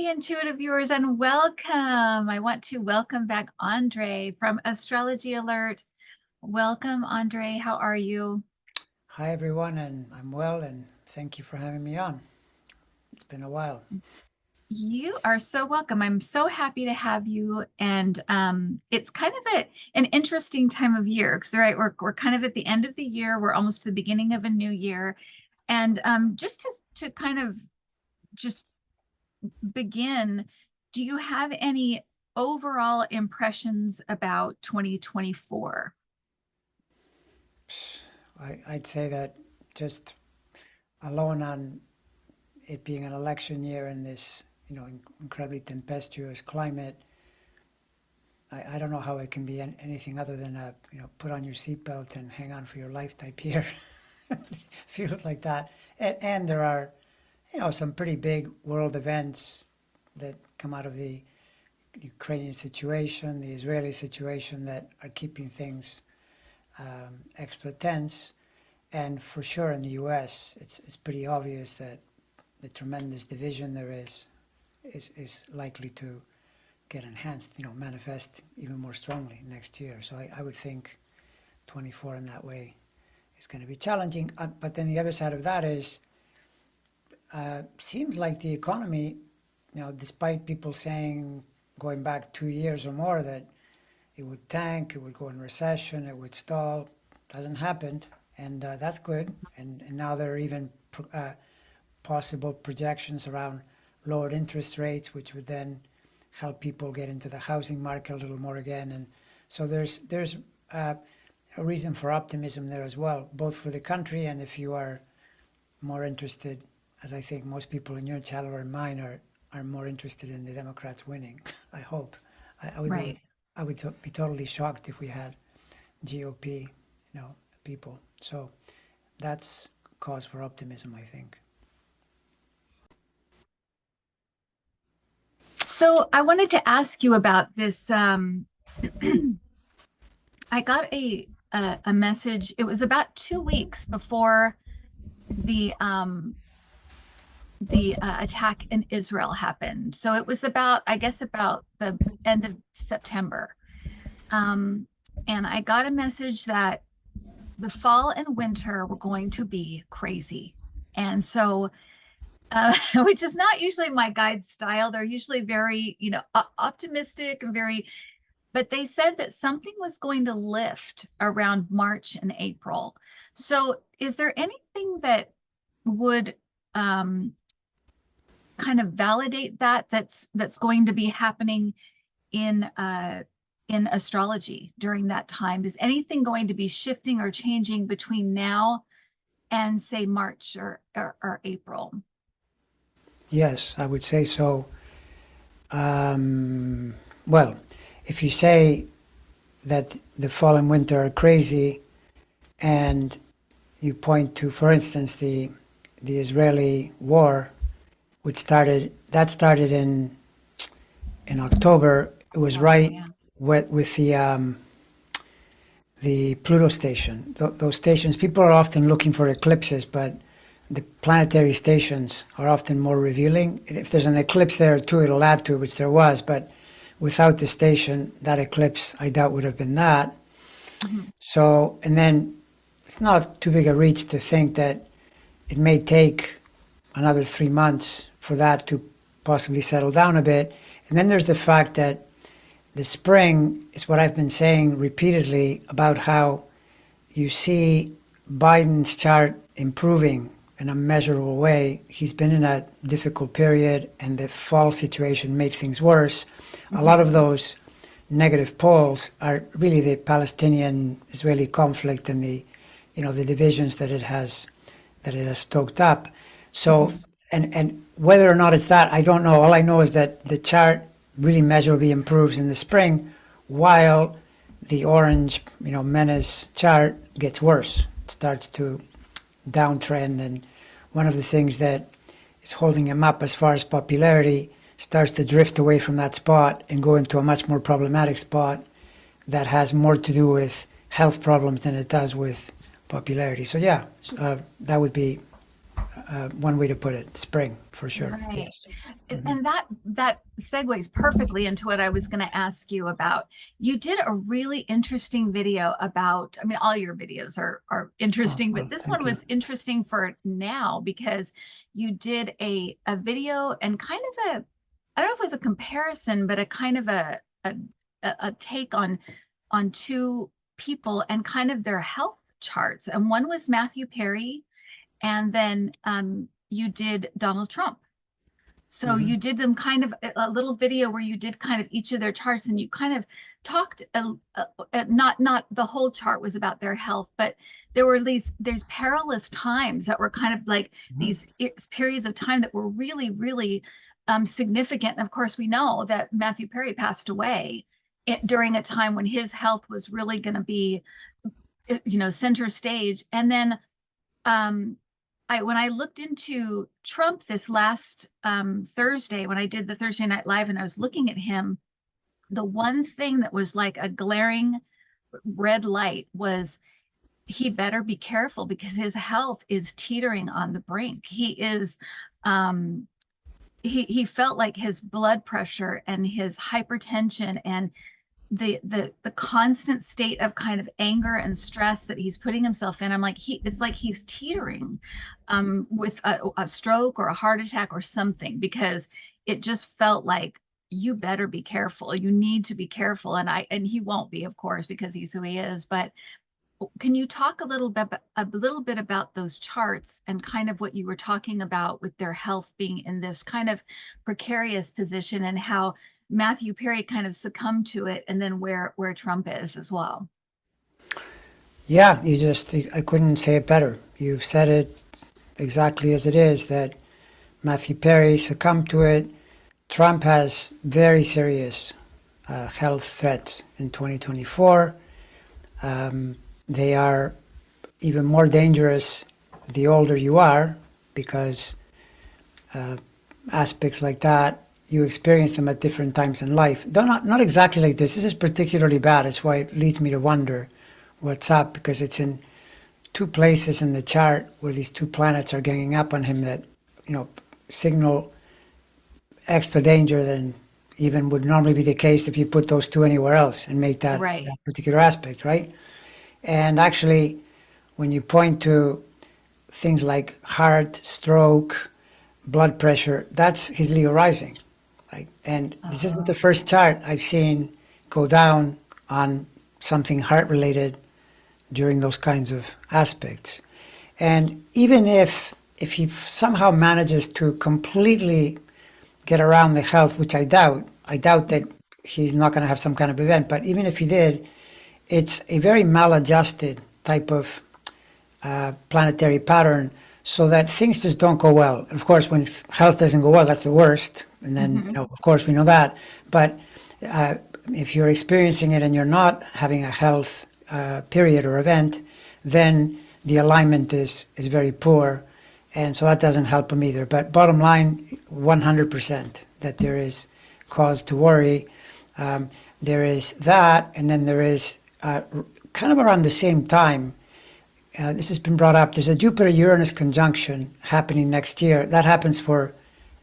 Hey, intuitive viewers, and welcome. I want to welcome back Andre from Astrology Alert. Welcome, Andre. How are you? Hi everyone, and I'm well, and thank you for having me on. It's been a while. You are so welcome. I'm so happy to have you. And it's kind of an interesting time of year because, right, we're kind of at the end of the year. We're almost to the beginning of a new year. And just to kind of just begin, do you have any overall impressions about 2024? I'd say that just alone on it being an election year in this, incredibly tempestuous climate, I don't know how it can be anything other than a, put on your seatbelt and hang on for your life type year. Feels like that. And there are, some pretty big world events that come out of the Ukrainian situation, the Israeli situation that are keeping things extra tense. And for sure in the U.S., it's pretty obvious that the tremendous division there is likely to get enhanced, manifest even more strongly next year. So I would think 24 in that way is going to be challenging. But then the other side of that is, seems like the economy, despite people saying going back 2 years or more that it would tank, it would go in recession, it would stall. Doesn't happen, and that's good. And now there are even possible projections around lowered interest rates, which would then help people get into the housing market a little more again. And so there's a reason for optimism there as well, both for the country and if you are more interested, as I think most people in your channel or in mine are more interested in the Democrats winning. I hope. I would be Right. I would be totally shocked if we had GOP, people. So that's cause for optimism, I think. So I wanted to ask you about this. I got a message. It was about 2 weeks before the attack in Israel happened. So it was about, I guess, about the end of September. Um, and I got a message that the fall and winter were going to be crazy. And so which is not usually my guide style. They're usually very, optimistic and very, but they said that something was going to lift around March and April. So is there anything that would um, kind of validate that's going to be happening in in astrology during that time? Is anything going to be shifting or changing between now and say March or April? Yes, I would say so. Um, well, if you say that the fall and winter are crazy, and you point to, for instance, the Israeli war, which started in October. It was October, right yeah. with the Pluto station. Those stations, people are often looking for eclipses, but the planetary stations are often more revealing. If there's an eclipse there too, it'll add to it, which there was, but without the station, that eclipse, I doubt, would have been that. Mhm. So, and then it's not too big a reach to think that it may take another 3 months for that to possibly settle down a bit. And then there's the fact that the spring is what I've been saying repeatedly about how you see Biden's chart improving in a measurable way. He's been in a difficult period, and the fall situation made things worse. A lot Mhm. of those negative polls are really the Palestinian-Israeli conflict and the divisions that it has stoked up. So, Mhm. and whether or not it's that, I don't know. All I know is that the chart really measurably improves in the spring, while the orange, menace chart gets worse. It starts to downtrend, and one of the things that is holding him up as far as popularity starts to drift away from that spot and go into a much more problematic spot that has more to do with health problems than it does with popularity. So yeah, that would be one way to put it. Spring, for sure. Right. Yes. Hmm. And that segues perfectly into what I was going to ask you about. You did a really interesting video about, I mean, all your videos are Oh, interesting, but well, this one thank you. was interesting for now because you did a video and kind of a, I don't know if it was a comparison, but a kind of a take on two people and kind of their health charts. And one was Matthew Perry, and then you did Donald Trump. So Hmm. you did them kind of a little video where you did kind of each of their charts, and you kind of talked not the whole chart was about their health, but there were at least there's perilous times that were kind of like Hmm. these periods of time that were really significant. And of course, we know that Matthew Perry passed away during a time when his health was really going to be, center stage. And then when I looked into Trump this last Thursday, when I did the Thursday Night Live and I was looking at him, the one thing that was like a glaring red light was he better be careful because his health is teetering on the brink. Um, he felt like his blood pressure and his hypertension and the constant state of kind of anger and stress that he's putting himself in. I'm like, it's like he's teetering with a stroke or a heart attack or something, because it just felt like you better be careful. You need to be careful. And he won't be, of course, because he's who he is. But can you talk a little bit about those charts and kind of what you were talking about with their health being in this kind of precarious position, and how Matthew Perry kind of succumbed to it, and then where Trump is as well? Yeah, I couldn't say it better. You've said it exactly as it is, that Matthew Perry succumbed to it. Trump has very serious health threats in 2024. They are even more dangerous the older you are, because aspects like that, you experience them at different times in life. Though not exactly like this. This is particularly bad. It's why it leads me to wonder what's up, because it's in two places in the chart where these two planets are ganging up on him that, signal extra danger than even would normally be the case if you put those two anywhere else and make that Right. particular aspect, right? And actually, when you point to things like heart, stroke, blood pressure, that's his Leo rising, right? And this isn't the Oh, first chart I've seen go down on something heart related during those kinds of aspects. And even if he somehow manages to completely get around the health, which I doubt that he's not going to have some kind of event, but even if he did, it's a very maladjusted type of planetary pattern, so that things just don't go well. And of course, when health doesn't go well, that's the worst. And then, mhm. of course, we know that. But uh, if you're experiencing it and you're not having a health period or event, then the alignment is very poor. And so that doesn't help him either. But bottom line, 100% that there is cause to worry. There is that, and then there is kind of around the same time, this has been brought up. There's a Jupiter Uranus conjunction happening next year. That happens for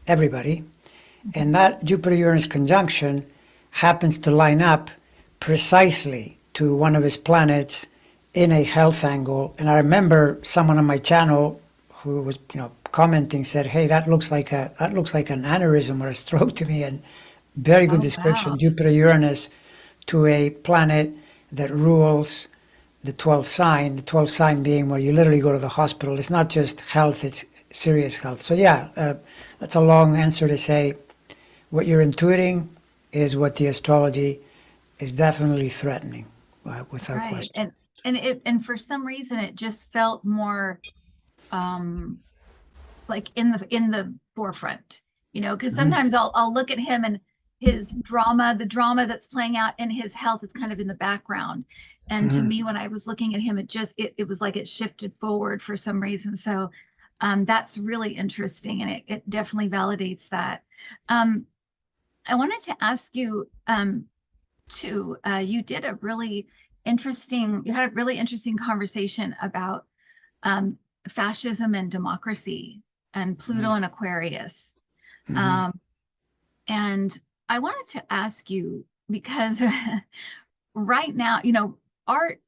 everybody. And that Jupiter Uranus conjunction happens to line up precisely to one of his planets in a health angle. And I remember someone on my channel who was, commenting, said, "Hey, that looks like an aneurysm or a stroke to me." And very good Oh, description. wow. Jupiter Uranus to a planet that rules the 12th sign, being where you literally go to the hospital. It's not just health, it's serious health. So, yeah, that's a long answer to say what you're intuiting is what the astrology is definitely threatening, without Right. question. And for some reason it just felt more um like in the forefront, because Hmm. sometimes I'll look at him and his drama, the drama that's playing out in his health is kind of in the background. And to Hmm. me, when I was looking at him, it was like it shifted forward for some reason. So that's really interesting, and it definitely validates that. Um, I wanted to ask you too. You had a really interesting conversation about um, fascism and democracy. and Pluto and Aquarius. Mm-hmm. Um, and I wanted to ask you because right now, art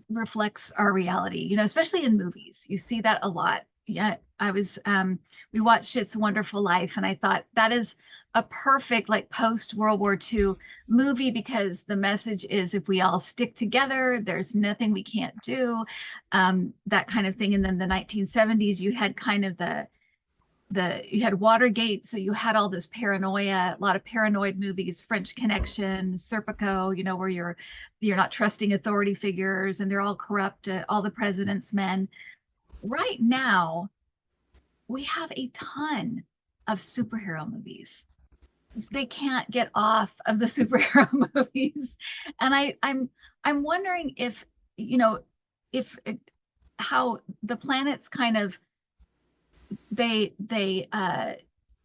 reflects our reality, especially in movies. You see that a lot. Yeah, we watched It's a Wonderful Life, and I thought that is a perfect, like, post World War II movie because the message is if we all stick together, there's nothing we can't do, that kind of thing. And then the 1970s, you had kind of you had Watergate, so you had all this paranoia, a lot of paranoid movies, French Connection, Serpico, where you're not trusting authority figures and they're all corrupt, all the president's men. Right now, we have a ton of superhero movies. They can't get off of the superhero movies, and I'm wondering if if how the planets kind of they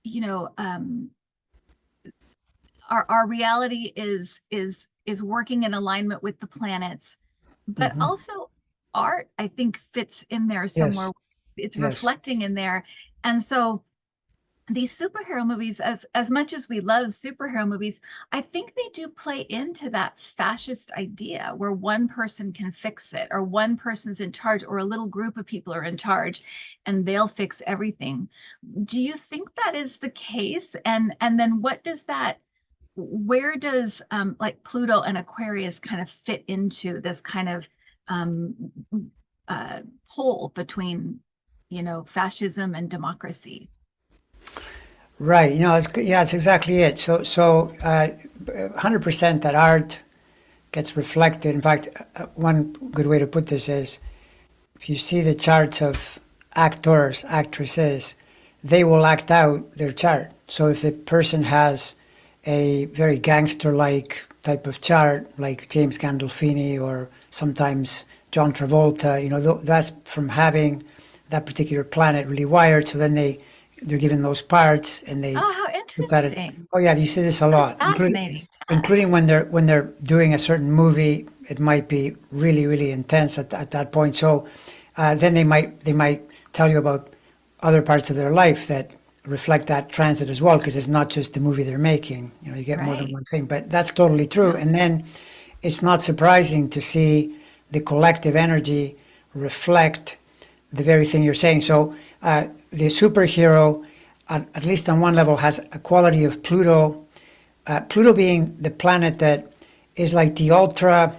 you know our reality is working in alignment with the planets, but Mm-hmm. also art, I think, fits in there somewhere. Yes. It's Yes. reflecting in there. And so these superhero movies, as much as we love superhero movies, I think they do play into that fascist idea where one person can fix it, or one person's in charge, or a little group of people are in charge and they'll fix everything. Do you think that is the case? And then what does that where does like Pluto and Aquarius kind of fit into this kind of um, pole between, fascism and democracy? Right. Yeah, it's exactly it. So, 100% that art gets reflected. In fact, one good way to put this is if you see the charts of actors, actresses, they will act out their chart. So if the person has a very gangster-like type of chart, like James Gandolfini or sometimes John Travolta, that's from having that particular planet really wired. So then they're given those parts and they Oh, how put that in. interesting. Oh yeah, you see this a That is lot, fascinating. Yeah. including when they're doing a certain movie. It might be really really intense at that point. So then they might tell you about other parts of their life that reflect that transit as well, because it's not just the movie they're making. You get more than Right. one thing, but that's totally true. Yeah. And then it's not surprising to see the collective energy reflect the very thing you're saying. So the superhero, at least on one level, has a quality of Pluto. Pluto being the planet that is like the ultra.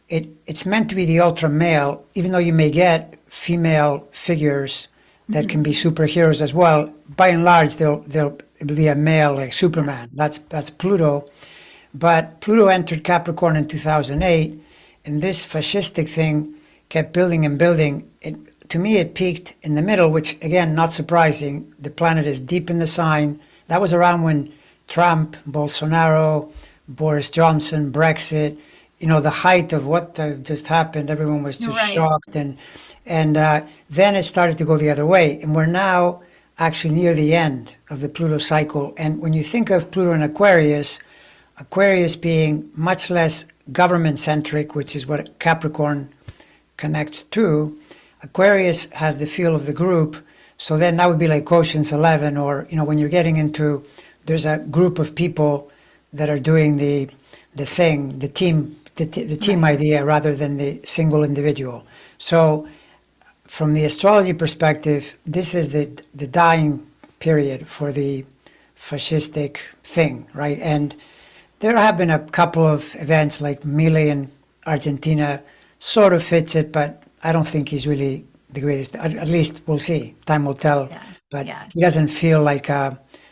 It's meant to be the ultra male, even though you may get female figures that can Mhm. be superheroes as well. By and large, it'll be a male like Yeah. Superman. That's Pluto. But Pluto entered Capricorn in 2008, and this fascistic thing kept building and building. To me, it peaked in the middle, which again, not surprising. The planet is deep in the sign. That was around when Trump, Bolsonaro, Boris Johnson, Brexit, the height of what just happened. Everyone was You're just right. shocked, and then it started to go the other way. And we're now actually near the end of the Pluto cycle. And when you think of Pluto and Aquarius, Aquarius being much less government centric, which is what Capricorn connects to. Aquarius has the feel of the group. So then that would be like Ocean's 11, or, when you're getting into, there's a group of people that are doing the thing, the team Right. idea rather than the single individual. So from the astrology perspective, this is the dying period for the fascistic thing, right? And there have been a couple of events like Milei in Argentina sort of fits it, but I don't think he's really the greatest. At least we'll see. Time will tell. Yeah. But Yeah. he doesn't feel like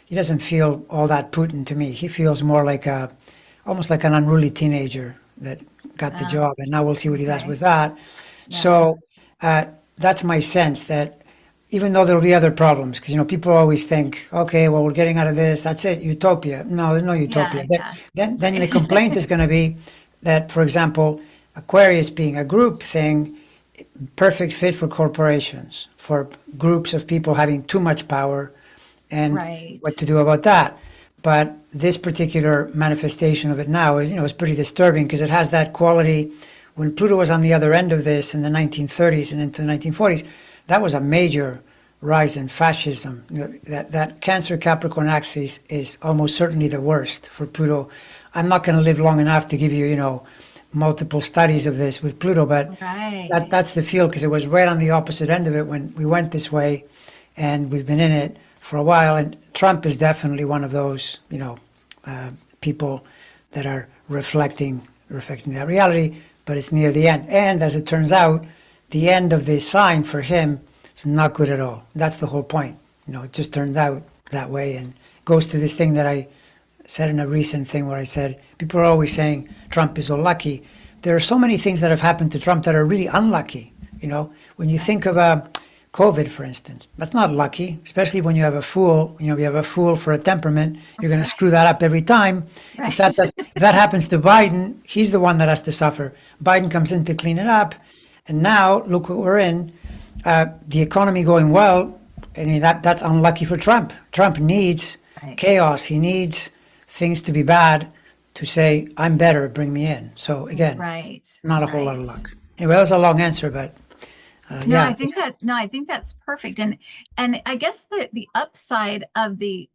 he doesn't feel all that Putin to me. He feels more like almost like an unruly teenager that got the Uh, job, and now we'll see what he does okay. with that. Yeah. So that's my sense that even though there'll be other problems, because people always think, okay, well, we're getting out of this, that's it, utopia. No, there's no utopia. Yeah. Yeah. Then Right. the complaint is going to be that, for example, Aquarius being a group thing, perfect fit for corporations, for groups of people having too much power, and Right. what to do about that. But this particular manifestation of it now is pretty disturbing because it has that quality. When Pluto was on the other end of this in the 1930s and into the 1940s, that was a major rise in fascism. That Cancer Capricorn axis is almost certainly the worst for Pluto. I'm not going to live long enough to give you, multiple studies of this with Pluto, but Right. that's the feel because it was right on the opposite end of it when we went this way, and we've been in it for a while. And Trump is definitely one of those, people that are reflecting that reality. But it's near the end, and as it turns out, the end of the sign for him is not good at all. That's the whole point. It just turned out that way, and goes to this thing that I said in a recent thing where I said people are always saying Trump is so lucky. There are so many things that have happened to Trump that are really unlucky. When you think of COVID, for instance, that's not lucky, especially when you have a fool. You have a fool for a temperament. You're going to screw that up every time. Right. If that happens to Biden, he's the one that has to suffer. Biden comes in to clean it up, and now look what we're in. The economy going well. I mean, that's unlucky for Trump. Trump needs Right. chaos. He needs things to be bad to say, I'm better, bring me in. So again, Right. not a whole lot of Right. luck. Anyway, that was a long answer, but No, yeah. I think that's perfect. And I guess the upside of the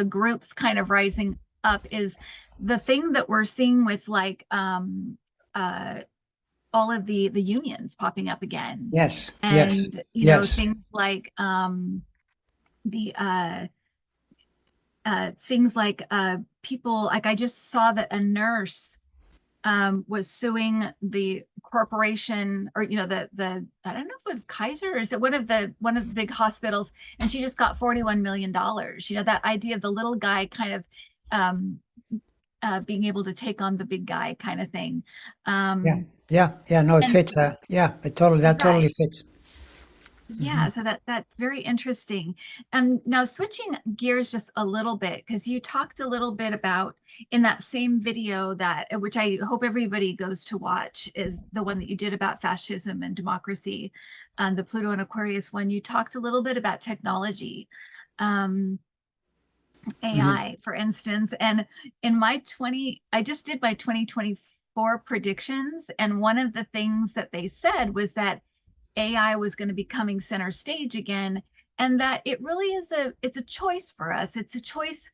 groups kind of rising up is the thing that we're seeing with like uh all of the unions popping up again. Yes, yes, And yes. things like the things like people, like I just saw that a nurse was suing the corporation, or the I don't know if it was Kaiser, or is it one of the big hospitals, and she just got $41 million. That idea of the little guy kind of um being able to take on the big guy kind of thing. Yeah, um yeah, yeah. No, it and fits. Yeah, that totally right. fits. Hmm. Yeah, so that's very interesting. Now switching gears just a little bit, because you talked a little bit about in that same video that, which I hope everybody goes to watch, is the one that you did about fascism and democracy, the Pluto and Aquarius one. You talked a little bit about technology, um, Hmm. AI, for instance, and I just did my 2024 predictions, and one of the things that they said was that AI was going to be coming center stage again, and that it really is it's a choice for us. It's a choice,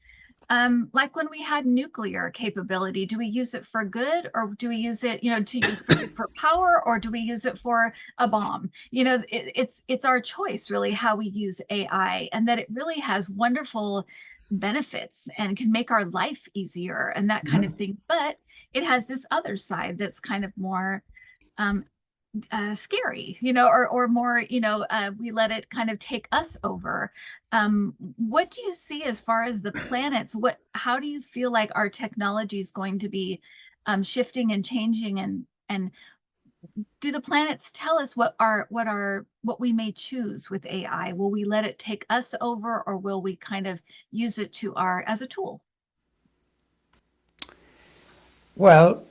like when we had nuclear capability. Do we use it for good, or do we use it, to use for power, or do we use it for a bomb? It's our choice, really, how we use AI, and that it really has wonderful benefits and can make our life easier and that kind of Hmm. thing. But it has this other side that's kind of more um, scary, or more, we let it kind of take us over. What do you see as far as the planets? How do you feel like our technology is going to be shifting and changing, and do the planets tell us what we may choose with AI? Will we let it take us over, or will we kind of use it as a tool? Well,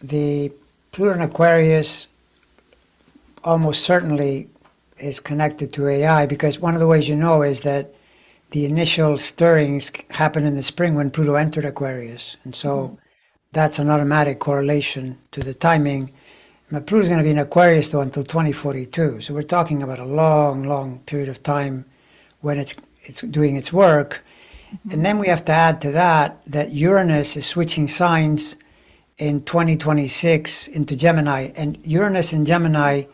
the Pluto and Aquarius almost certainly is connected to AI because one of the ways is that the initial stirrings happen in the spring when Pluto entered Aquarius. And so Mhm. that's an automatic correlation to the timing. Now, Pluto's going to be in Aquarius though until 2042. So we're talking about a long, long period of time when it's doing its work. And Mhm. then we have to add to that Uranus is switching signs in 2026 into Gemini. And Uranus in Gemini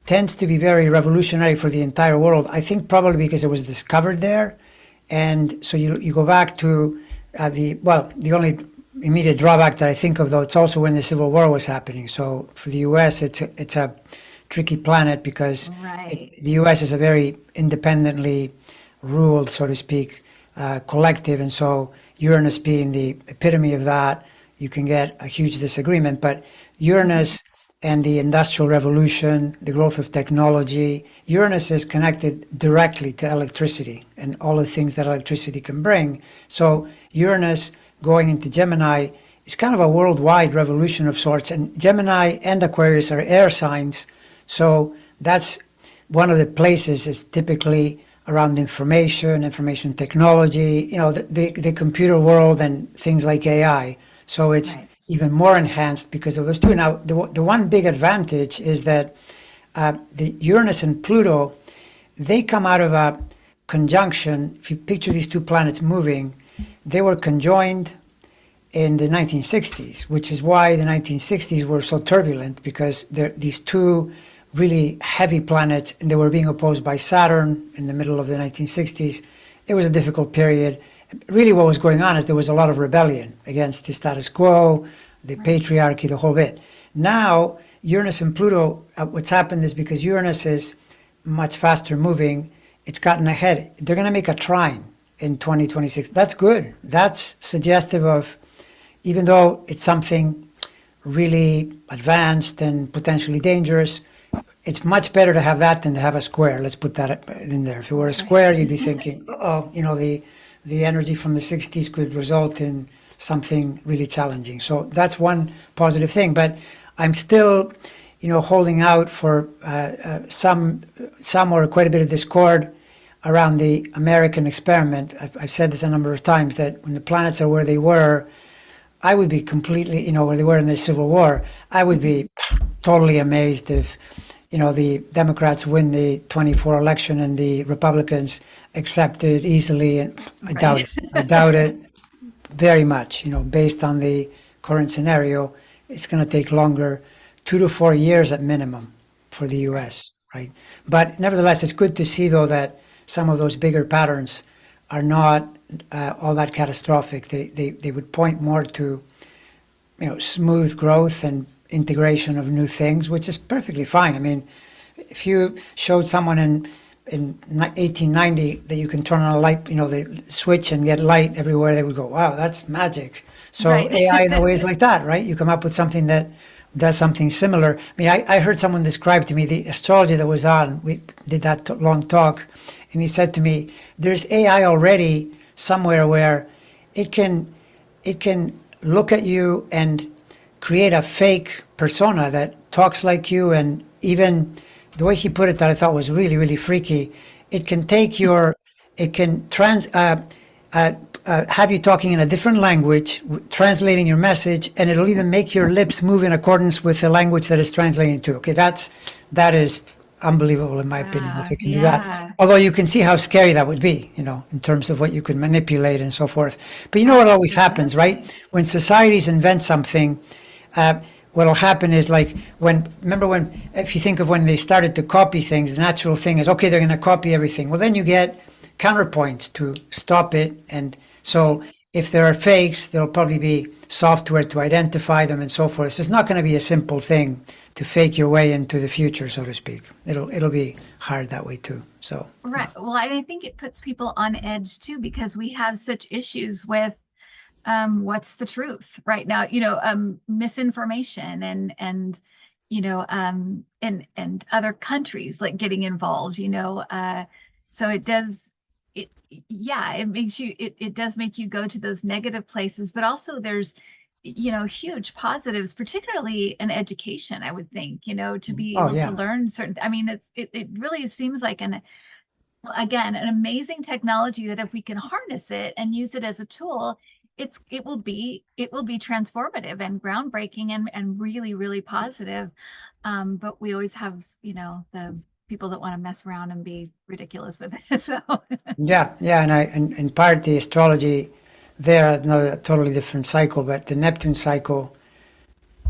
tends to be very revolutionary for the entire world. I think probably because it was discovered there. And so you go back to the only immediate drawback that I think of, though, it's also when the Civil War was happening. So for the U.S., it's a tricky planet because Right. the U.S. is a very independently ruled, so to speak, collective. And so Uranus being the epitome of that, you can get a huge disagreement. But Mhm. Uranus and the Industrial Revolution, the growth of technology, Uranus is connected directly to electricity and all the things that electricity can bring. So Uranus going into Gemini is kind of a worldwide revolution of sorts. And Gemini and Aquarius are air signs. So that's one of the places is typically around information technology, the computer world and things like AI. So it's Right. even more enhanced because of those two. Now, the one big advantage is that the Uranus and Pluto, they come out of a conjunction. If you picture these two planets moving, they were conjoined in the 1960s, which is why the 1960s were so turbulent, because these two really heavy planets, and they were being opposed by Saturn in the middle of the 1960s. It was a difficult period. Really, what was going on is there was a lot of rebellion against the status quo, the patriarchy, the whole bit. Now, Uranus and Pluto, what's happened is because Uranus is much faster moving, it's gotten ahead. They're going to make a trine in 2026. That's good. That's suggestive of, even though it's something really advanced and potentially dangerous, it's much better to have that than to have a square. Let's put that in there. If it were a square, you'd be thinking, oh, the energy from the 60s could result in something really challenging. So that's one positive thing. But I'm still, holding out for some or quite a bit of discord around the American experiment. I've said this a number of times, that when the planets are where they were, I would be completely, where they were in the Civil War, I would be totally amazed if, the Democrats win the 24 election and the Republicans accept it easily. And I doubt it. I doubt it very much, based on the current scenario. It's going to take longer, 2 to 4 years at minimum for the U.S., right? But nevertheless, it's good to see, though, that some of those bigger patterns are not all that catastrophic. They would point more to, smooth growth and integration of new things, which is perfectly fine. I mean, if you showed someone in 1890 that you can turn on a light, the switch and get light everywhere, they would go, wow, that's magic. So Right. AI in a way is like that, right? You come up with something that does something similar. I mean, I heard someone describe to me the astrologer that was on, we did that long talk, and he said to me, there's AI already somewhere where it can look at you and create a fake persona that talks like you. And even the way he put it, that I thought was really, really freaky, it can take it can have you talking in a different language, translating your message, and it'll even make your lips move in accordance with the language that it's translating to. Okay, that is unbelievable in my opinion, if Wow. it can do that. Yeah. Although you can see how scary that would be, in terms of what you can manipulate and so forth. But you know what always happens, right? Absolutely. When societies invent something, what'll happen is, like, if you think of when they started to copy things, the natural thing is, okay, they're going to copy everything. Well, then you get counterpoints to stop it. And so if there are fakes, there'll probably be software to identify them and so forth. So it's not going to be a simple thing to fake your way into the future, so to speak. It'll be hard that way too. So Right. Well, I think it puts people on edge too, because we have such issues with what's the truth right now, misinformation and other countries like getting involved, so it does it yeah, it makes you it does make you go to those negative places, but also there's huge positives, particularly in education, I would think, to be oh able to yeah, learn certain, I mean, it really seems like again, an amazing technology that if we can harness it and use it as a tool, it will be transformative and groundbreaking and really, really positive. But we always have, the people that want to mess around and be ridiculous with it. So yeah, and in part the astrology there, another totally different cycle, but the Neptune cycle,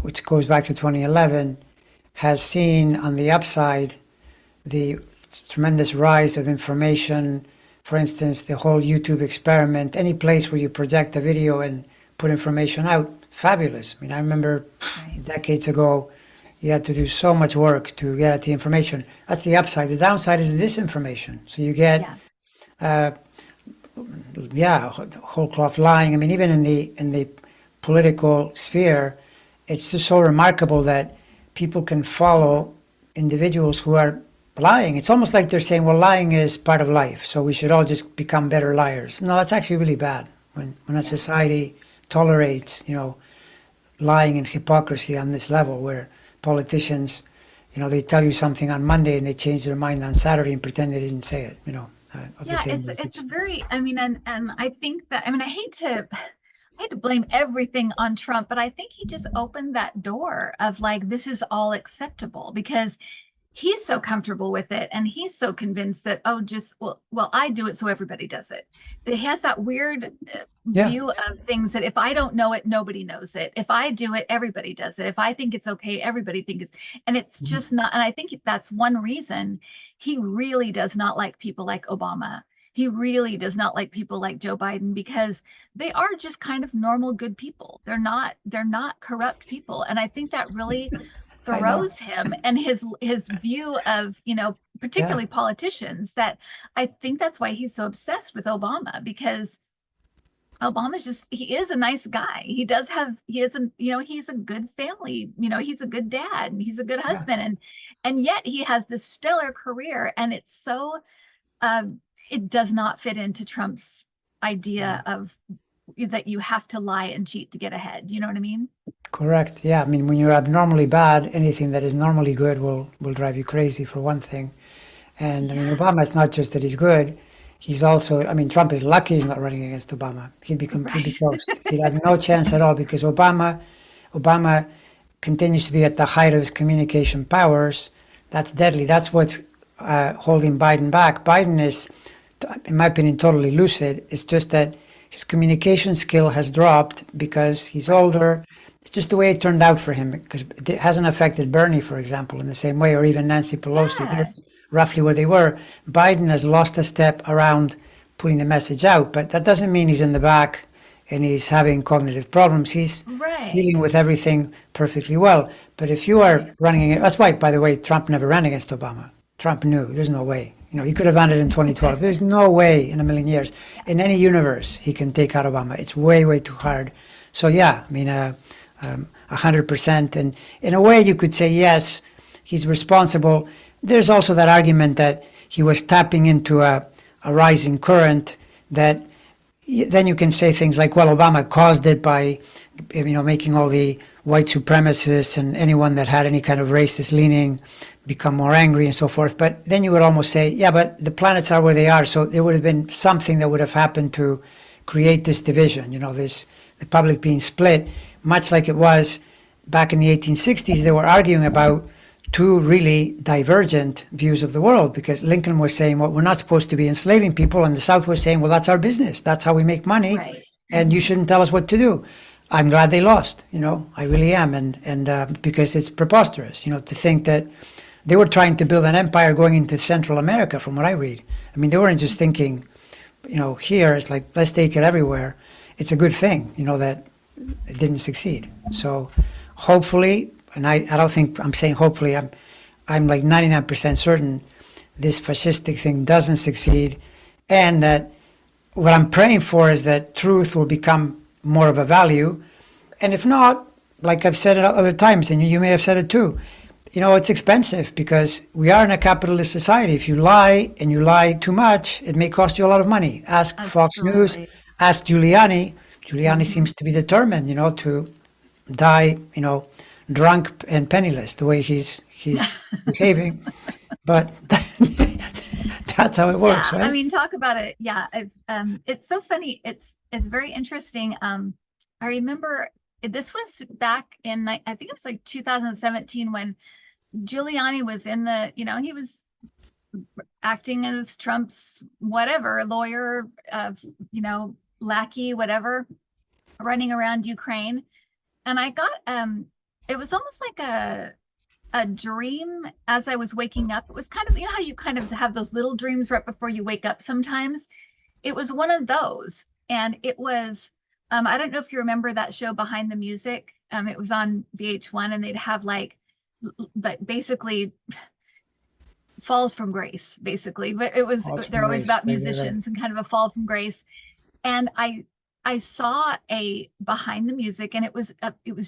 which goes back to 2011, has seen on the upside the tremendous rise of information. For instance, the whole YouTube experiment, any place where you project a video and put information out, fabulous. I mean, I remember right. decades ago, you had to do so much work to get at the information. That's the upside. The downside is the disinformation. So you get, Yeah. uh, yeah, whole cloth lying. I mean, even in the political sphere, it's just so remarkable that people can follow individuals who are lying. It's almost like they're saying, well, lying is part of life, so we should all just become better liars. No, that's actually really bad. When a Yeah. society tolerates, lying and hypocrisy on this level, where politicians, they tell you something on Monday and they change their mind on Saturday and pretend they didn't say it, of the Yeah, same. it's a very, I mean, and I think that, I mean, I hate to blame everything on Trump, but I think he just opened that door of like this is all acceptable because he's so comfortable with it, and he's so convinced that, oh, just well, I do it, so everybody does it. He has that weird Yeah. view of things that if I don't know it, nobody knows it. If I do it, everybody does it. If I think it's okay, everybody thinks it's, and it's Mhm. just not. And I think that's one reason he really does not like people like Obama. He really does not like people like Joe Biden, because they are just kind of normal, good people. They're not corrupt people. And I think that really I know. throws him and his view of, Yeah. particularly politicians, that I think that's why he's so obsessed with Obama, because Obama's just, he is a nice guy. He is a, he's a good family, he's a good dad, and he's a good Yeah. husband, and yet he has this stellar career, and it's so it does not fit into Trump's idea of that you have to lie and cheat to get ahead. You know what I mean? Correct. Yeah. I mean, when you're abnormally bad, anything that is normally good will drive you crazy for one thing. And I mean, Yeah. Obama, it's not just that he's good. He's also, I mean, Trump is lucky he's not running against Obama. He'd be Right. toast. He'd have no chance at all because Obama continues to be at the height of his communication powers. That's deadly. That's what's holding Biden back. Biden is, in my opinion, totally lucid. It's just that his communication skill has dropped because he's Right. older. It's just the way it turned out for him because it hasn't affected Bernie, for example, in the same way, or even Nancy Pelosi. They're Yeah. roughly where they were. Biden has lost a step around putting the message out, but that doesn't mean he's in the back and he's having cognitive problems. He's Right. dealing with everything perfectly well. But if you Right. are running, that's why, by the way, Trump never ran against Obama. Trump knew there's no way. He could have done it in 2012. There's no way in a million years, Yeah. in any universe, he can take out Obama. It's way, way too hard. So yeah, I mean, 100%. And in a way, you could say yes, he's responsible. There's also that argument that he was tapping into a rising current that then you can say things like, well, Obama caused it by, making all the white supremacists and anyone that had any kind of racist leaning become more angry and so forth. But then you would almost say, yeah, but the planets are where they are. So there would have been something that would have happened to create this division, the public being split, much like it was back in the 1860s. They were arguing about two really divergent views of the world because Lincoln was saying, well, we're not supposed to be enslaving people. And the South was saying, well, that's our business. That's how we make money. Right. And you shouldn't tell us what to do. I'm glad they lost, I really am. And because it's preposterous, to think that they were trying to build an empire going into Central America, from what I read. I mean, they weren't just thinking, here, it's like, let's take it everywhere. It's a good thing, that it didn't succeed. So hopefully, and I don't think I'm saying hopefully, I'm like 99% certain this fascistic thing doesn't succeed, and that what I'm praying for is that truth will become more of a value, and if not, like I've said it other times, and you may have said it too, it's expensive because we are in a capitalist society. If you lie and you lie too much, it may cost you a lot of money. Ask Fox News, Absolutely. ask Giuliani. Giuliani Hmm. seems to be determined, to die, drunk and penniless, the way he's behaving. But that's how it works, Yeah, I right? mean, talk about it. Yeah, it's so funny. It's very interesting. I remember this was back in I think it was like 2017 when Giuliani was in he was acting as Trump's whatever lawyer, you know, lackey, whatever, running around Ukraine, and I got it was almost like a dream as I was waking up. It was kind of, how you kind of have those little dreams right before you wake up sometimes. It was one of those. And it was, I don't know if you remember that show Behind the Music. It was on VH1, and they'd have like, but basically falls from grace, basically. But All from they're always grace. about Right, right, right. musicians and kind of a fall from grace. And I saw a Behind the Music, and it was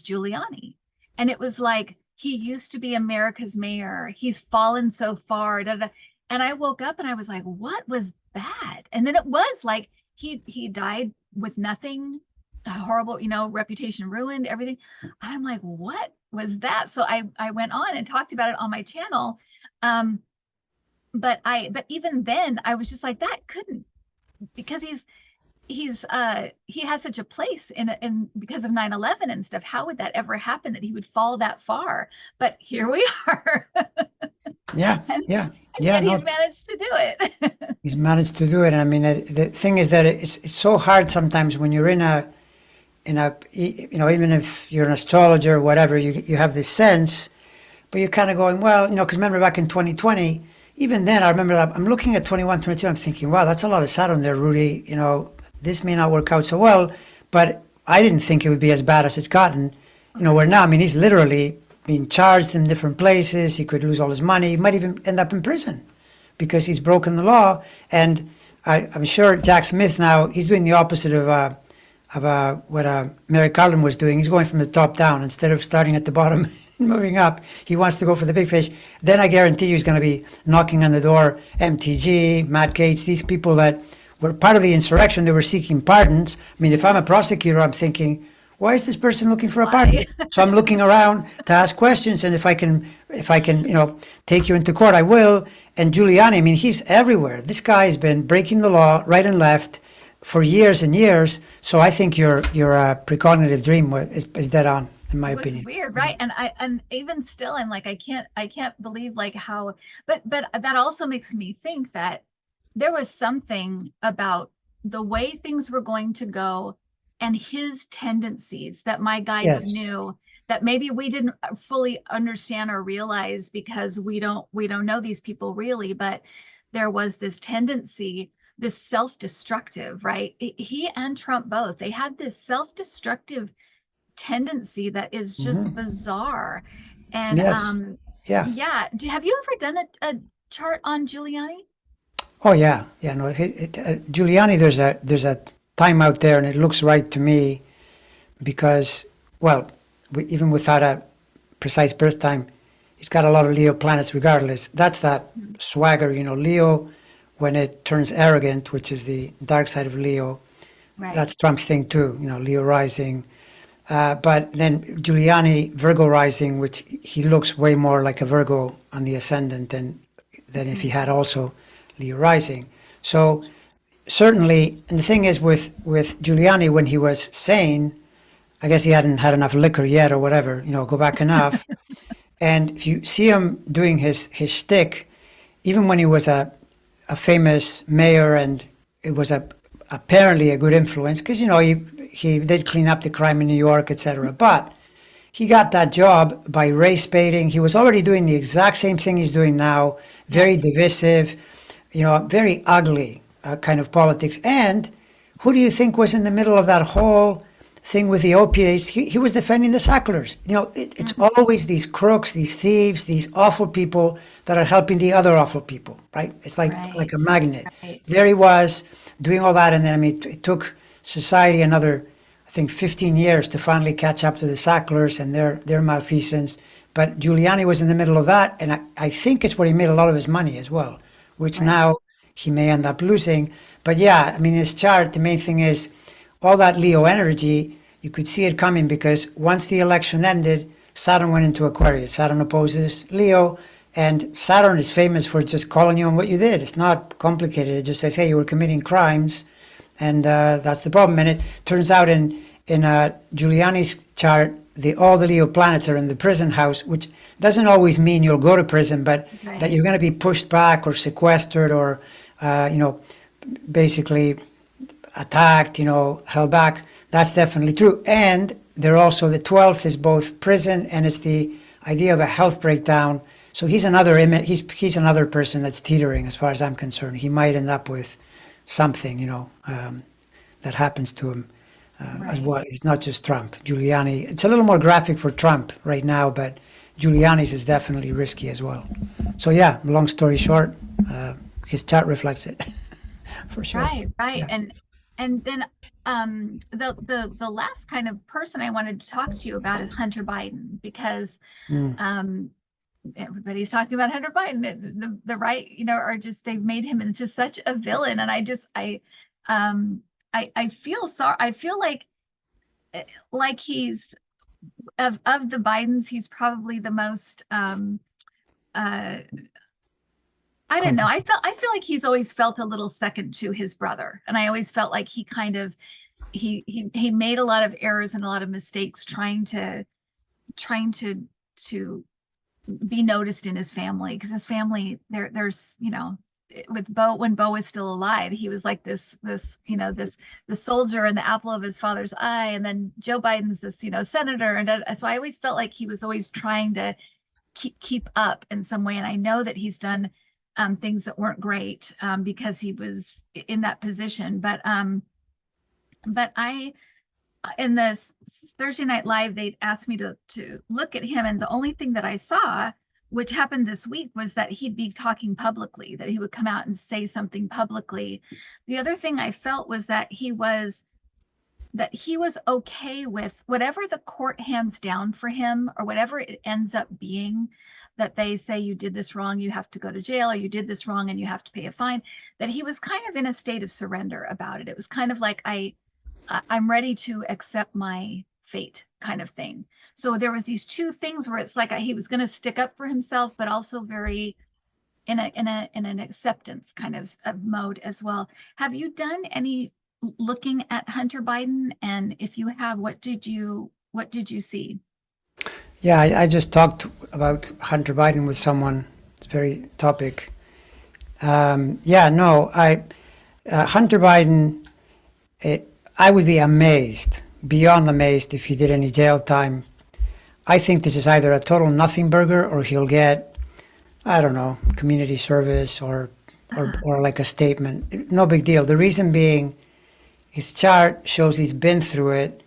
Giuliani, and it was like, he used to be America's mayor. He's fallen so far. Da, da. And I woke up and I was like, what was that? And then it was like he died with nothing, a horrible, reputation ruined, everything. And I'm like, what was that? So I went on and talked about it on my channel. Um, but even then I was just like, that couldn't, because he has such a place in because of 9/11 and stuff. How would that ever happen that he would fall that far? But here we are. Yeah, and, yeah, and yeah. yet No, he's managed to do it. he's managed to do it. And I mean, the thing is that it's so hard sometimes when you're even if you're an astrologer or whatever, you have this sense, but you're kind of going, well, because remember back in 2020, even then, I remember that I'm looking at 21, 22, I'm thinking, wow, that's a lot of Saturn there, Rudy. This may not work out so well, but I didn't think it would be as bad as it's gotten. Where now, I mean, he's literally being charged in different places. He could lose all his money. He might even end up in prison because he's broken the law. And I'm sure Jack Smith now, he's doing the opposite of what Mary Carlin was doing. He's going from the top down instead of starting at the bottom and moving up. He wants to go for the big fish. Then I guarantee you he's going to be knocking on the door. MTG, Matt Gaetz, these people that were part of the insurrection, they were seeking pardons. I mean, if I'm a prosecutor, I'm thinking, why is this person looking for a pardon? Why? So I'm looking around to ask questions, and if I can, take you into court, I will. And Giuliani, I mean, he's everywhere. This guy has been breaking the law right and left for years and years. So I think your precognitive dream is dead on, in my It was opinion. weird, right? And even still, I'm like, I can't believe like how, but that also makes me think that there was something about the way things were going to go and his tendencies that my guides Yes. knew that maybe we didn't fully understand or realize because we don't know these people really, but there was this tendency, this self-destructive, right? He and Trump both, they had this self-destructive tendency that is just Hmm. bizarre. And Yes. Yeah. yeah, have you ever done a chart on Giuliani? Oh yeah. Yeah. No. Giuliani, there's a time out there, and it looks right to me because, well, even without a precise birth time, he's got a lot of Leo planets regardless. That's that Mhm. swagger, Leo, when it turns arrogant, which is the dark side of Leo. Right. That's Trump's thing too, Leo rising. But then Giuliani, Virgo rising, which he looks way more like a Virgo on the ascendant than if he Mhm. had also Leo rising. So certainly, and the thing is with Giuliani, when he was sane, I guess he hadn't had enough liquor yet or whatever, go back enough. And if you see him doing his shtick, even when he was a famous mayor and it was apparently a good influence, because he did clean up the crime in New York, etc. But he got that job by race baiting. He was already doing the exact same thing he's doing now, very Yes. divisive, very ugly kind of politics. And who do you think was in the middle of that whole thing with the opiates? He was defending the sacklers. It's Mhm. always these crooks, these thieves, these awful people that are helping the other awful people, right? It's like a Right. magnet. Right. There he was doing all that, and then I mean, it took society another, I think, 15 years to finally catch up to the sacklers and their malfeasance. But Giuliani was in the middle of that, and I think it's where he made a lot of his money as well, which Right. now he may end up losing. But yeah, I mean, in his chart, the main thing is all that Leo energy, you could see it coming because once the election ended, Saturn went into Aquarius. Saturn opposes Leo, and Saturn is famous for just calling you on what you did. It's not complicated. It just says, hey, you were committing crimes, and that's the problem. And it turns out in Giuliani's chart, all the Leo planets are in the prison house, which doesn't always mean you'll go to prison, but that Right. you're going to be pushed back or sequestered or, uh, you know, basically attacked, held back. That's definitely true. And they're also the 12th is both prison and it's the idea of a health breakdown. So he's another he's another person that's teetering as far as I'm concerned. He might end up with something, that happens to him as Right. well. It's not just Trump. Giuliani. It's a little more graphic for Trump right now, but Giuliani's is definitely risky as well. So yeah, long story short, his chart reflects it for sure. Right. Right. Yeah. And then the last kind of person I wanted to talk to you about is Hunter Biden because Mm. um everybody's talking about Hunter Biden. The right, are just they've made him into such a villain, and um, I feel sorry. I feel like he's of the Bidens, he's probably the most uh I don't know. I feel like he's always felt a little second to his brother. And I always felt like he kind of he made a lot of errors and a lot of mistakes trying to be noticed in his family, because his family there's with Bo, when Bo was still alive, he was like this the soldier and the apple of his father's eye, and then Joe Biden's this senator, and so I always felt like he was always trying to keep up in some way, and I know that he's done things that weren't great because he was in that position, but I in this Thursday Night Live, they asked me to look at him, and the only thing that I saw, which happened this week, was that he'd be talking publicly, that he would come out and say something publicly. The other thing I felt was that he was okay with whatever the court hands down for him, or whatever it ends up being, that they say you did this wrong, you have to go to jail, or you did this wrong and you have to pay a fine, that he was kind of in a state of surrender about it. It was kind of like I'm ready to accept my fate kind of thing. So there was these two things where it's like he was going to stick up for himself, but also very in an acceptance kind of mode as well. Have you done any looking at Hunter Biden? And if you have, what did you see? Yeah, I just talked about Hunter Biden with someone. It's very topic. Yeah, no, Hunter Biden. I would be amazed, beyond amazed, if he did any jail time. I think this is either a total nothing burger, or he'll get, I don't know, community service, or like a statement. No big deal. The reason being, his chart shows he's been through it,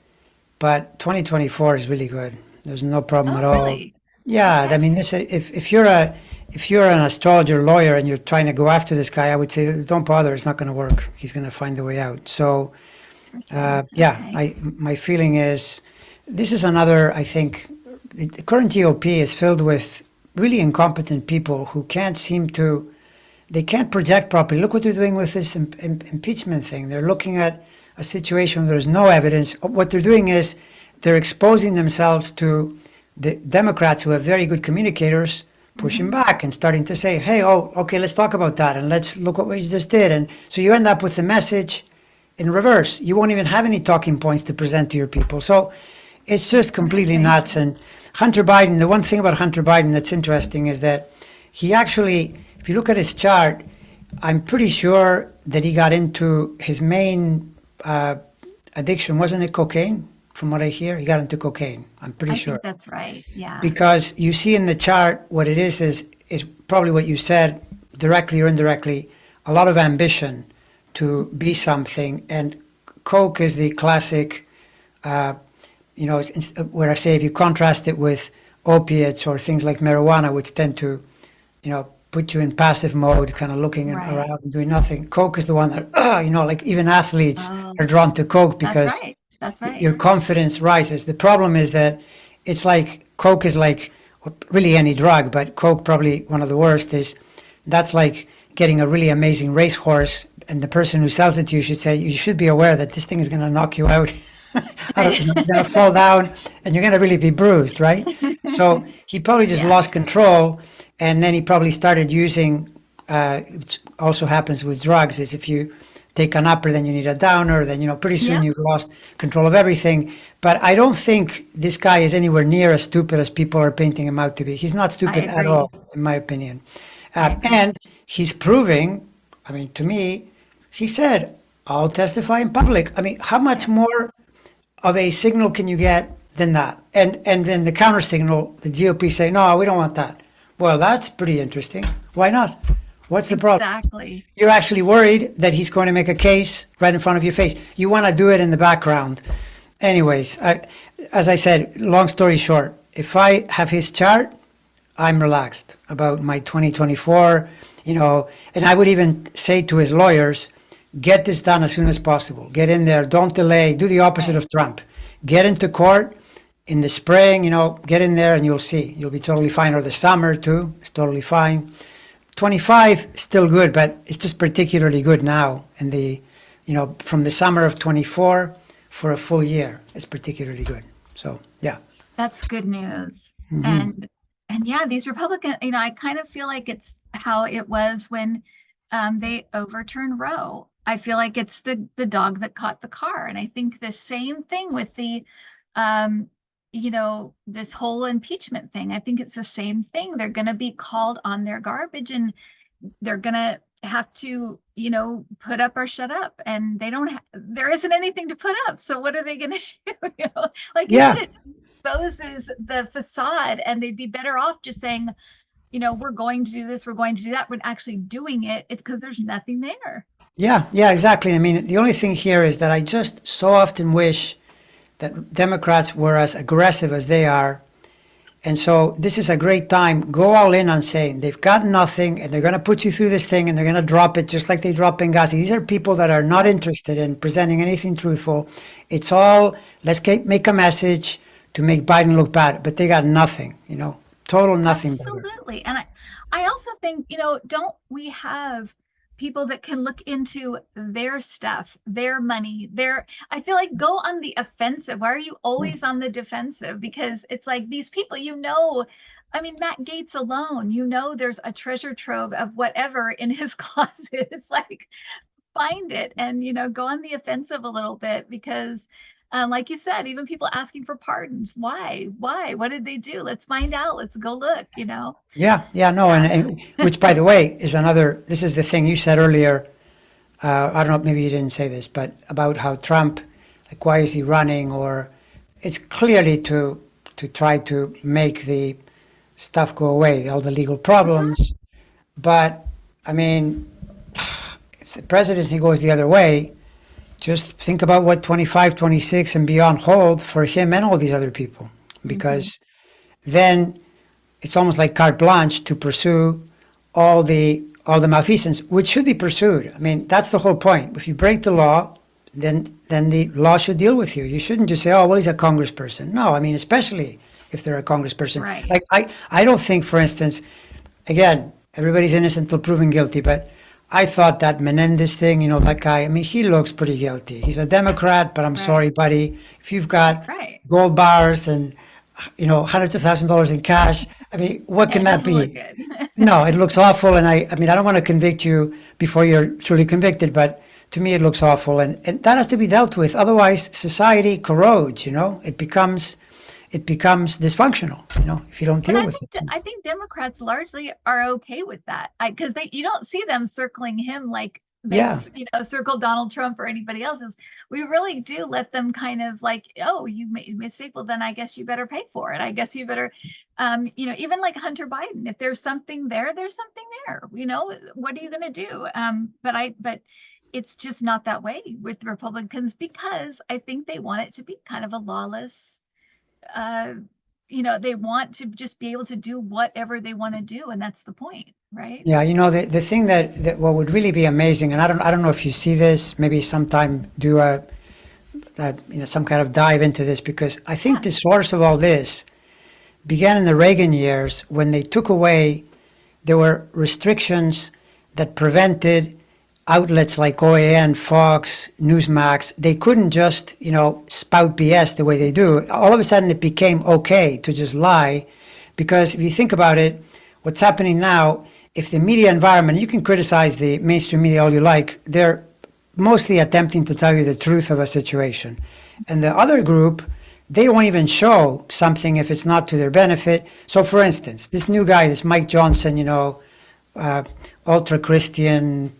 but 2024 is really good. There's no problem at Oh, all. really? Yeah, I Okay. mean, if you're an astrologer lawyer and you're trying to go after this guy, I would say don't bother. It's not going to work. He's going to find a way out. So Interesting. yeah, Okay. my feeling is this is another. I think the current GOP is filled with really incompetent people who can't seem to. They can't project properly. Look what they're doing with this impeachment thing. They're looking at a situation where there's no evidence. What they're doing is they're exposing themselves to the Democrats, who have very good communicators, pushing Hmm. back and starting to say, "Hey, oh, okay, let's talk about that, and let's look what we just did." And so you end up with the message in reverse. You won't even have any talking points to present to your people. So it's just completely Okay. nuts. And Hunter Biden, the one thing about Hunter Biden that's interesting is that he actually, if you look at his chart, I'm pretty sure that he got into his main addiction, wasn't it cocaine? From what I hear, he got into cocaine. I'm pretty I sure. think that's right. Yeah. Because you see in the chart what it is probably what you said, directly or indirectly, a lot of ambition to be something. And coke is the classic, uh, where I say if you contrast it with opiates or things like marijuana, which tend to, put you in passive mode, kind of looking Right. around and doing nothing. Coke is the one that, like even athletes Oh, are drawn to coke that's because right. That's your right. confidence rises. The problem is that it's like coke is like really any drug, but coke probably one of the worst is that's like getting a really amazing racehorse, and the person who sells it to you should say you should be aware that this thing is going to knock you out. I don't know, you're going to fall down and you're going to really be bruised, right? So he probably just Yeah. lost control, and then he probably started using. Which also happens with drugs is if you take an upper, then you need a downer, then pretty soon Yep. you've lost control of everything. But I don't think this guy is anywhere near as stupid as people are painting him out to be. He's not I stupid at all, agree. in my opinion. I agree. And he's proving, I mean, to me, he said, I'll testify in public. I mean, how much Yeah. more of a signal can you get than that? And then the counter signal, the GOP say, no, we don't want that. Well, that's pretty interesting. Why not? What's the problem? Exactly. You're actually worried that he's going to make a case right in front of your face. You want to do it in the background. Anyways, as I said, long story short, if I have his chart, I'm relaxed about my 2024, and I would even say to his lawyers, get this done as soon as possible. Get in there, don't delay, do the opposite Right. of Trump. Get into court in the spring, get in there and you'll see. You'll be totally fine. Or the summer too, it's totally fine. 25 still good, but it's just particularly good now in from the summer of 24 for a full year. It's particularly good. So, yeah. That's good news. And And yeah, these Republicans, I kind of feel like it's how it was when they overturned Roe. I feel like it's the dog that caught the car. And I think the same thing with um, this whole impeachment thing. I think it's the same thing. They're going to be called on their garbage, and they're going to have to, put up or shut up. And there isn't anything to put up. So what are they going to do? Like you said, Yeah, it just exposes the facade, and they'd be better off just saying, we're going to do this, we're going to do that, when actually doing it, it's because there's nothing there. yeah, exactly. I mean, the only thing here is that I just so often wish that Democrats were as aggressive as they are. And so this is a great time. Go all in on saying they've got nothing and they're going to put you through this thing and they're going to drop it just like they drop Benghazi. These are people that are not interested in presenting anything truthful. It's all, make a message to make Biden look bad, but they got nothing, total nothing better. Absolutely. And I also think, don't we have people that can look into their stuff, their money, I feel like go on the offensive. Why are you always on the defensive? Because it's like these people, I mean, Matt Gaetz alone, there's a treasure trove of whatever in his closet. It's like, find it and, go on the offensive a little bit, because like you said, even people asking for pardons. Why? What did they do? Let's find out. Let's go look. Yeah, no, Yeah. and which, by the way, is another. This is the thing you said earlier. I don't know, maybe you didn't say this, but about how Trump, like, why is he running? Or it's clearly to try to make the stuff go away, all the legal Mhm. problems. But I mean, if the presidency goes the other way, just think about what 25, 26, and beyond hold for him and all these other people, Mhm. because then it's almost like carte blanche to pursue all the malfeasance, which should be pursued. I mean, that's the whole point. If you break the law, then the law should deal with you. You shouldn't just say, "Oh, well, he's a congressperson." No, I mean, especially if they're a congressperson. Right. Like I don't think, for instance, again, everybody's innocent until proven guilty, but I thought that Menendez thing, that guy, I mean, he looks pretty guilty. He's a Democrat, but I'm sorry, Right. buddy. If you've got Right. gold bars and hundreds of thousands of dollars in cash. I mean, what Yeah, can it that doesn't look be? good. No, it looks awful. And I mean, I don't want to convict you before you're truly convicted, but to me, it looks awful. And that has to be dealt with. Otherwise, society corrodes, it becomes dysfunctional, if you don't But deal I with think it. I think Democrats largely are okay with that, because you don't see them circling him like they've Yeah. circled Donald Trump or anybody else's. We really do let them kind of like, oh, you made a mistake, well then I guess you better pay for it. I guess you better, even like Hunter Biden. If there's something there, there's something there. What are you going to do? But it's just not that way with Republicans, because I think they want it to be kind of a lawless uh, they want to just be able to do whatever they want to do, and that's the point, right? Yeah, the thing that what would really be amazing, and I don't know if you see this, maybe sometime do some kind of dive into this, because I think Yeah. the source of all this began in the Reagan years when they took away, there were restrictions that prevented outlets like OAN, Fox, Newsmax. They couldn't just, spout BS the way they do. All of a sudden, it became okay to just lie, because if you think about it, what's happening now, if the media environment, you can criticize the mainstream media all you like, they're mostly attempting to tell you the truth of a situation. And the other group, they won't even show something if it's not to their benefit. So, for instance, this new guy, this Mike Johnson, uh, ultra Christian,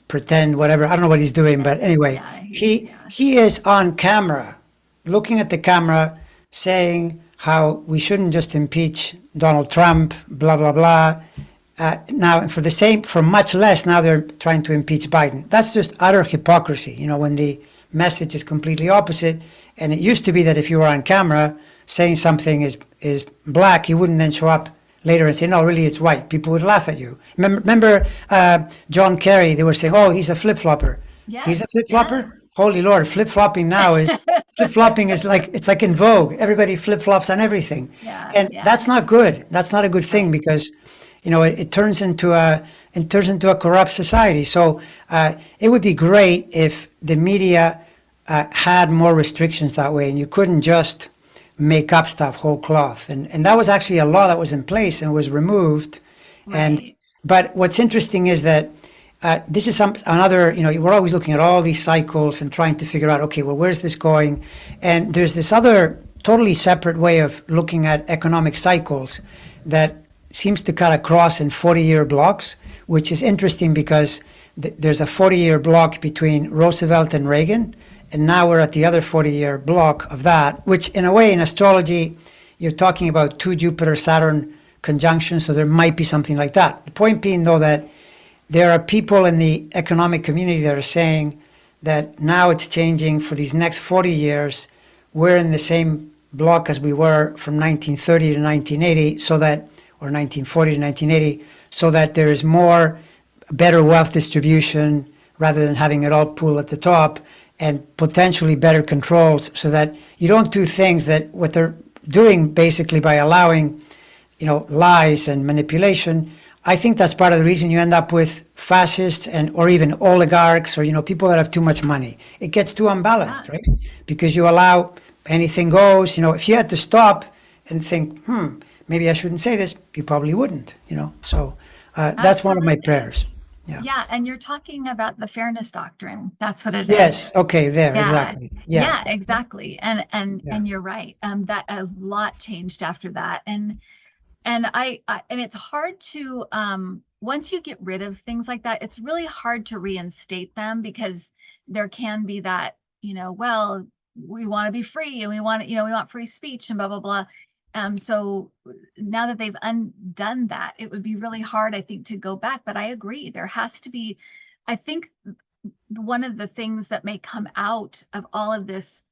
pretend whatever. I don't know what he's doing, but anyway, Yeah, he yeah. he is on camera, looking at the camera, saying how we shouldn't just impeach Donald Trump, blah blah blah. Now, for much less, now they're trying to impeach Biden. That's just utter hypocrisy. When the message is completely opposite. And it used to be that if you were on camera saying something is black, you wouldn't then show up later and say, no, really, it's white. People would laugh at you. Remember John Kerry? They were saying, oh, he's a flip flopper. He's a Yes, flip flopper. yes. Holy Lord, flip flopping now is flip flopping is like it's like in vogue. Everybody flip flops on everything, Yeah, and yeah. that's not good. That's not a good thing, Right. because it turns into a corrupt society. So it would be great if the media had more restrictions that way, and you couldn't just make up stuff whole cloth. And that was actually a law that was in place and was removed. And Right. but what's interesting is that this is another, we're always looking at all these cycles and trying to figure out, okay, well, where's this going? And there's this other totally separate way of looking at economic cycles that seems to cut across in 40-year blocks, which is interesting because there's a 40-year block between Roosevelt and Reagan, and now we're at the other 40-year block of that, which in a way in astrology, you're talking about two Jupiter-Saturn conjunctions, so there might be something like that. The point being, though, that there are people in the economic community that are saying that now it's changing for these next 40 years. We're in the same block as we were from 1930 to 1980, so that, or 1940 to 1980, so that there is more, better wealth distribution rather than having it all pooled at the top, and potentially better controls so that you don't do things that what they're doing basically by allowing, lies and manipulation. I think that's part of the reason you end up with fascists or even oligarchs or, people that have too much money. It gets too unbalanced, right? Because you allow anything goes. If you had to stop and think, maybe I shouldn't say this, you probably wouldn't, So that's one of my Absolutely. prayers. Yeah. Yeah, and you're talking about the fairness doctrine. That's what it is. Yes. Okay. There. Yeah. Exactly. Yeah. Yeah, exactly. And and Yeah. and you're right. That a lot changed after that. And and it's hard to once you get rid of things like that, it's really hard to reinstate them because there can be that, well, we want to be free and we want, we want free speech and blah blah blah. So now that they've undone that, it would be really hard, I think, to go back. But I agree, there has to be, I think one of the things that may come out of all of this,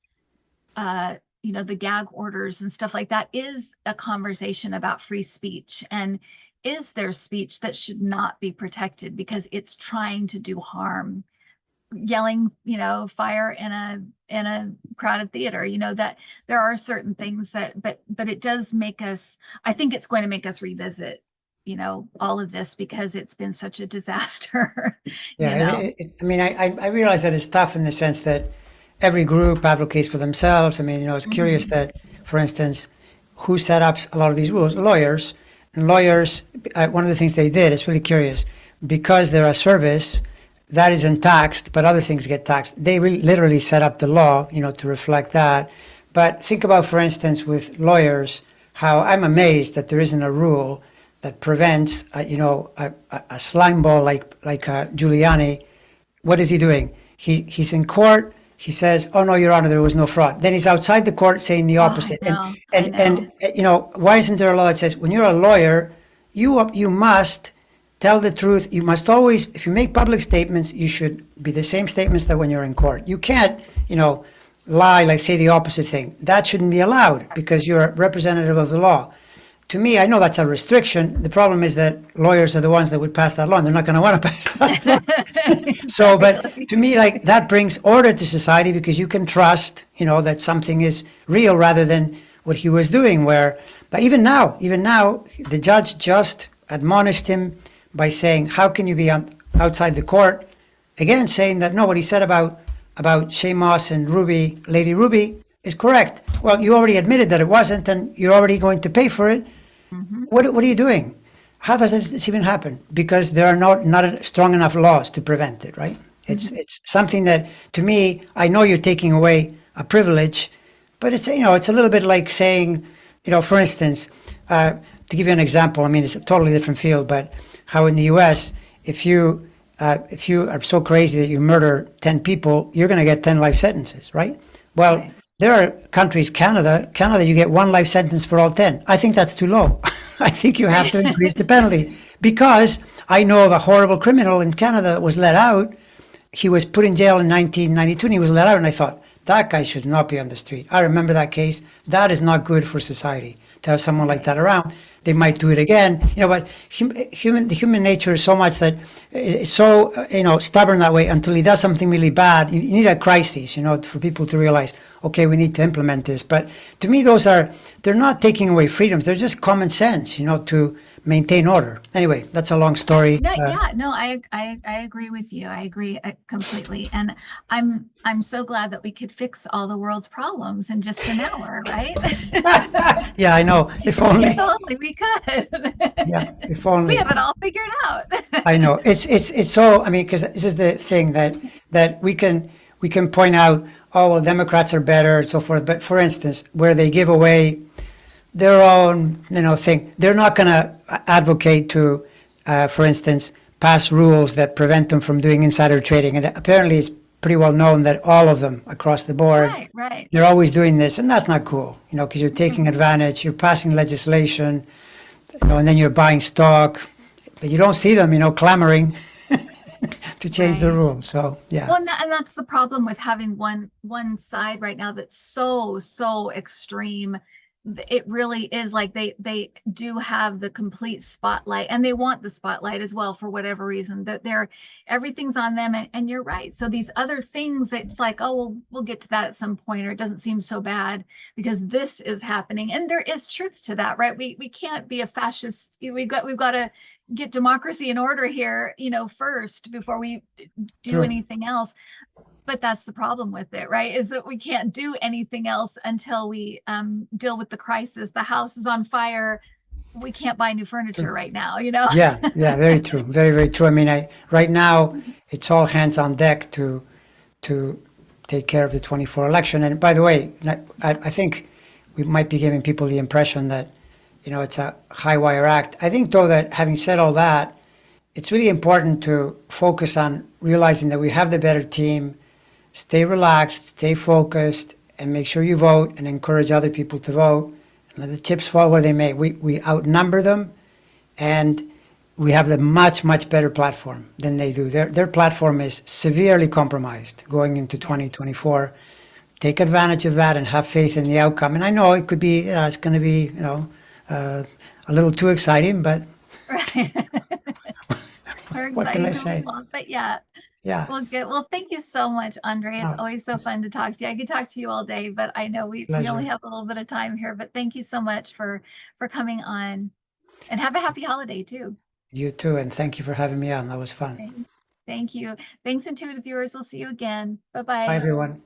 the gag orders and stuff like that, is a conversation about free speech. And is there speech that should not be protected because it's trying to do harm? Yelling, fire in a crowded theater, that there are certain things that, but it does make us, I think it's going to make us revisit, all of this because it's been such a disaster, Yeah. you know. I mean, I realize that it's tough in the sense that every group advocates for themselves. I mean, it's curious Mhm. that, for instance, who set up a lot of these rules? Lawyers. And lawyers, one of the things they did, it's really curious, because they're a service, that isn't taxed, but other things get taxed. They literally set up the law, to reflect that. But think about, for instance, with lawyers, how I'm amazed that there isn't a rule that prevents, a slime ball like Giuliani. What is he doing? He's in court. He says, "Oh no, Your Honor, there was no fraud." Then he's outside the court saying the Oh, I opposite. And know, I and know. and why isn't there a law that says when you're a lawyer, you must tell the truth. You must always, if you make public statements, you should be the same statements that when you're in court. You can't, lie, like say the opposite thing. That shouldn't be allowed because you're a representative of the law. To me, I know that's a restriction. The problem is that lawyers are the ones that would pass that law, and they're not going to want to pass that law. So, but Exactly. to me, like that brings order to society because you can trust, that something is real rather than what he was doing. But even now, the judge just admonished him by saying, "How can you be outside the court?" Again, saying that no, what he said about Seamus and Lady Ruby, is correct. Well, you already admitted that it wasn't, and you're already going to pay for it. Mhm. What are you doing? How does this even happen? Because there are not strong enough laws to prevent it, right? Mhm. It's something that, to me, I know you're taking away a privilege, but it's a little bit like saying, for instance, to give you an example, I mean, it's a totally different field, but how in the U.S., if you are so crazy that you murder 10 people, you're going to get 10 life sentences, right? Well, Right. there are countries, Canada, you get one life sentence for all 10. I think that's too low. I think you have to increase the penalty because I know of a horrible criminal in Canada that was let out. He was put in jail in 1992 and he was let out. And I thought, that guy should not be on the street. I remember that case. That is not good for society to have someone like Right. that around. They might do it again, but the human nature is so much that it's so, stubborn that way until he does something really bad. You need a crisis, for people to realize, okay, we need to implement this. But to me, they're not taking away freedoms. They're just common sense, to maintain order. Anyway, that's a long story. No, yeah, no, I agree with you. I agree completely. And I'm so glad that we could fix all the world's problems in just an hour, right? Yeah, I know. If If only. only we could. Yeah, if We only. have it all figured out. I know. It's so. I mean, because this is the thing that we can point out. Oh well, Democrats are better and so forth. But for instance, where they give away their own, thing, they're not going to advocate to, for instance, pass rules that prevent them from doing insider trading. And apparently, it's pretty well known that all of them across the board, Right, right. they're always doing this, and that's not cool. Because you're taking Mhm. advantage, you're passing legislation, and then you're buying stock, but you don't see them, clamoring to change the Right. rules. So yeah, Well, and that's the problem with having one side right now that's so extreme. It really is like they do have the complete spotlight, and they want the spotlight as well for whatever reason. That they're everything's on them, and you're right. So these other things, it's like, oh, well, we'll get to that at some point, or it doesn't seem so bad because this is happening, and there is truth to that, right? We can't be a fascist. We've got to get democracy in order here, first before we do true, anything else. But that's the problem with it, right? Is that we can't do anything else until we deal with the crisis. The house is on fire. We can't buy new furniture true. right now. Yeah, yeah, very true, very very true. I mean, right now it's all hands on deck to take care of the 24 election. And by the way, I think we might be giving people the impression that it's a high wire act. I think though that having said all that, it's really important to focus on realizing that we have the better team. Stay relaxed, stay focused, and make sure you vote and encourage other people to vote. And let the chips fall where they may. We outnumber them, and we have a much better platform than they do. Their platform is severely compromised going into Yes. 2024. Take advantage of that and have faith in the outcome. And I know it could be it's going to be uh, a little too exciting, but Right. We're what can exciting I till we say? won't, but yeah. Yeah, Well, good. Well, thank you so much, Andre. It's no, always so fun to talk to you. I could talk to you all day, but I know we only pleasure. have a little bit of time here. But thank you so much for coming on, and have a happy holiday too. You too, and thank you for having me on. That was fun. Thank you. Thanks, Intuitive viewers. We'll see you again. Bye, Bye-bye. everyone.